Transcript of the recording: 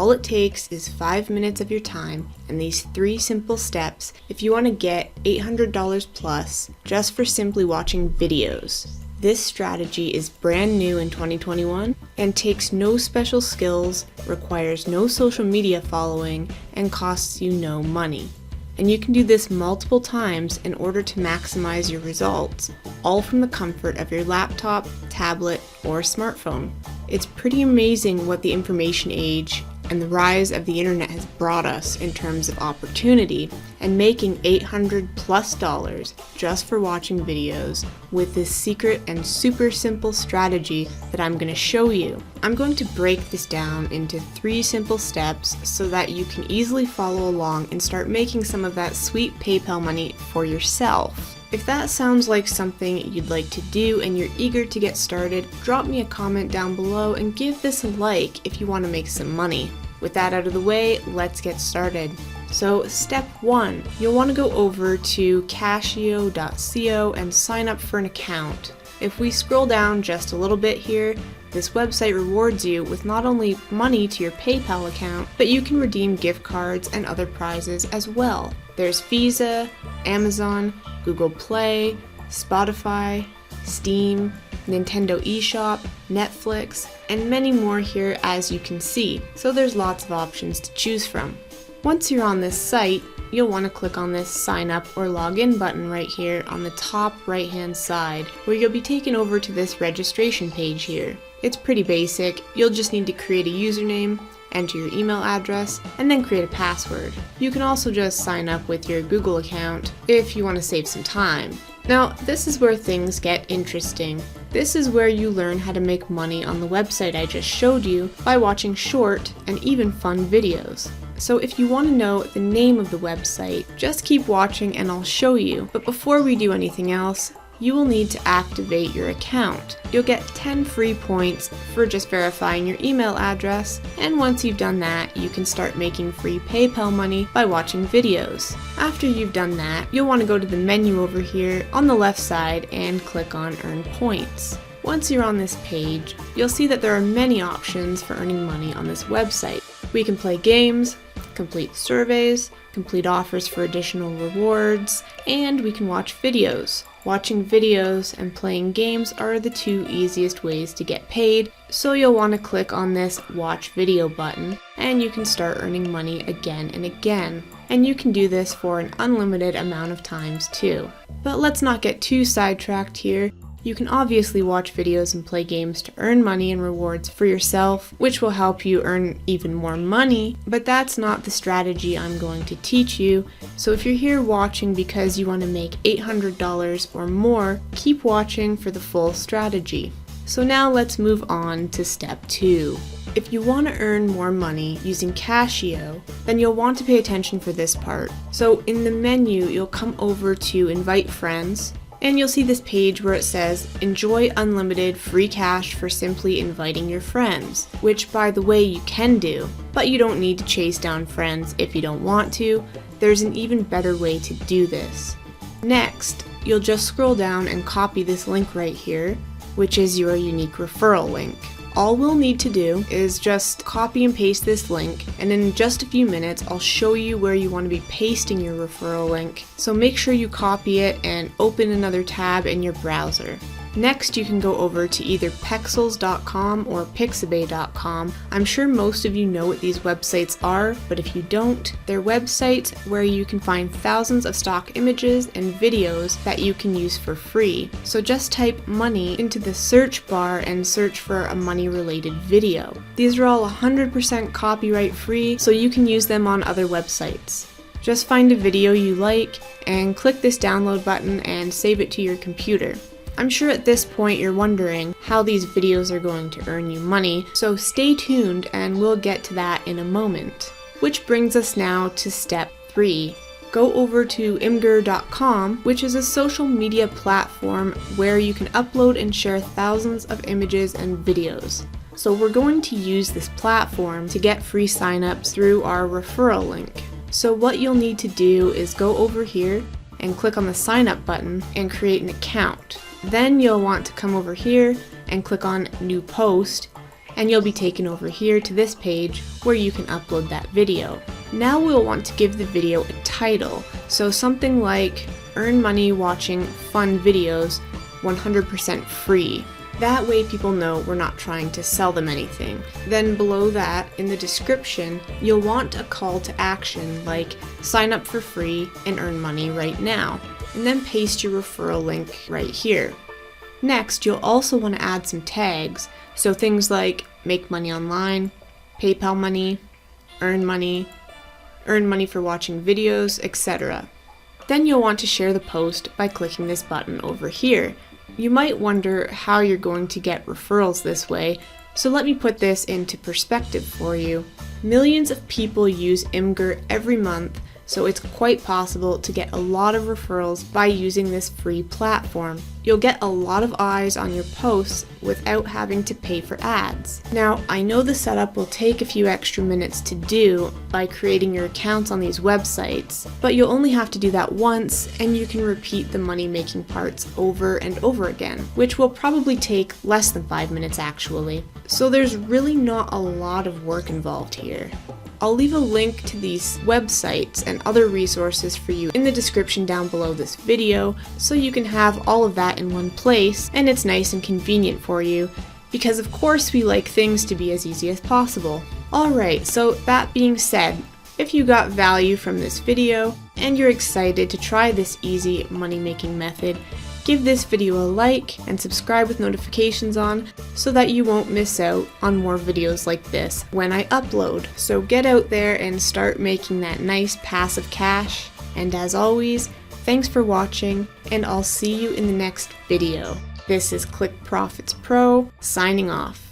All it takes is 5 minutes of your time and these 3 simple steps if you want to get $800 plus just for simply watching videos. This strategy is brand new in 2021 and takes no special skills, requires no social media following, and costs you no money. And you can do this multiple times in order to maximize your results, all from the comfort of your laptop, tablet, or smartphone. It's pretty amazing what the information age and the rise of the internet has brought us in terms of opportunity and making $800 plus just for watching videos with this secret and super simple strategy that I'm going to show you. I'm going to break this down into 3 simple steps so that you can easily follow along and start making some of that sweet PayPal money for yourself. If that sounds like something you'd like to do and you're eager to get started, drop me a comment down below and give this a like if you want to make some money. With that out of the way, let's get started. So step 1, you'll want to go over to Cashio.co and sign up for an account. If we scroll down just a little bit here, this website rewards you with not only money to your PayPal account, but you can redeem gift cards and other prizes as well. There's Visa, Amazon, Google Play, Spotify, Steam, Nintendo eShop, Netflix, and many more here as you can see, so there's lots of options to choose from. Once you're on this site, you'll want to click on this sign up or login button right here on the top right hand side, where you'll be taken over to this registration page here. It's pretty basic. You'll just need to create a username, enter your email address, and then create a password. You can also just sign up with your Google account if you want to save some time. Now, this is where things get interesting. This is where you learn how to make money on the website I just showed you by watching short and even fun videos. So if you want to know the name of the website, just keep watching and I'll show you. But before we do anything else, you will need to activate your account. You'll get 10 free points for just verifying your email address, and once you've done that, you can start making free PayPal money by watching videos. After you've done that, you'll want to go to the menu over here on the left side and click on Earn Points. Once you're on this page, you'll see that there are many options for earning money on this website. We can play games, complete surveys, complete offers for additional rewards, and we can watch videos. Watching videos and playing games are the 2 easiest ways to get paid, so you'll want to click on this Watch Video button, and you can start earning money again and again. And you can do this for an unlimited amount of times too. But let's not get too sidetracked here. You can obviously watch videos and play games to earn money and rewards for yourself, which will help you earn even more money, but that's not the strategy I'm going to teach you. So if you're here watching because you want to make $800 or more, keep watching for the full strategy. So now let's move on to step 2. If you want to earn more money using Cashio, then you'll want to pay attention for this part. So in the menu, you'll come over to Invite Friends, and you'll see this page where it says, enjoy unlimited free cash for simply inviting your friends, which by the way you can do, but you don't need to chase down friends if you don't want to. There's an even better way to do this. Next, you'll just scroll down and copy this link right here, which is your unique referral link. All we'll need to do is just copy and paste this link, and in just a few minutes I'll show you where you want to be pasting your referral link. So make sure you copy it and open another tab in your browser. Next, you can go over to either Pexels.com or Pixabay.com. I'm sure most of you know what these websites are, but if you don't, they're websites where you can find thousands of stock images and videos that you can use for free. So just type money into the search bar and search for a money-related video. These are all 100% copyright free, so you can use them on other websites. Just find a video you like and click this download button and save it to your computer. I'm sure at this point you're wondering how these videos are going to earn you money, so stay tuned and we'll get to that in a moment. Which brings us now to step 3. Go over to Imgur.com, which is a social media platform where you can upload and share thousands of images and videos. So we're going to use this platform to get free signups through our referral link. So what you'll need to do is go over here and click on the sign up button and create an account. Then you'll want to come over here and click on new post, and you'll be taken over here to this page where you can upload that video. Now we'll want to give the video a title, so something like "Earn money watching fun videos 100% free." That way people know we're not trying to sell them anything. Then below that, in the description, you'll want a call to action like "Sign up for free and earn money right now," and then paste your referral link right here. Next, you'll also want to add some tags, so things like "Make money online," "PayPal money," "Earn money," "Earn money for watching videos," etc. Then you'll want to share the post by clicking this button over here. You might wonder how you're going to get referrals this way, so let me put this into perspective for you. Millions of people use Imgur every month, so it's quite possible to get a lot of referrals by using this free platform. You'll get a lot of eyes on your posts without having to pay for ads. Now, I know the setup will take a few extra minutes to do by creating your accounts on these websites, but you'll only have to do that once and you can repeat the money-making parts over and over again, which will probably take less than 5 minutes actually. So there's really not a lot of work involved here. I'll leave a link to these websites and other resources for you in the description down below this video, so you can have all of that in one place and it's nice and convenient for you, because of course we like things to be as easy as possible. Alright, so that being said, if you got value from this video and you're excited to try this easy money-making method, give this video a like and subscribe with notifications on so that you won't miss out on more videos like this when I upload. So get out there and start making that nice passive cash. And as always, thanks for watching and I'll see you in the next video. This is Click Profits Pro signing off.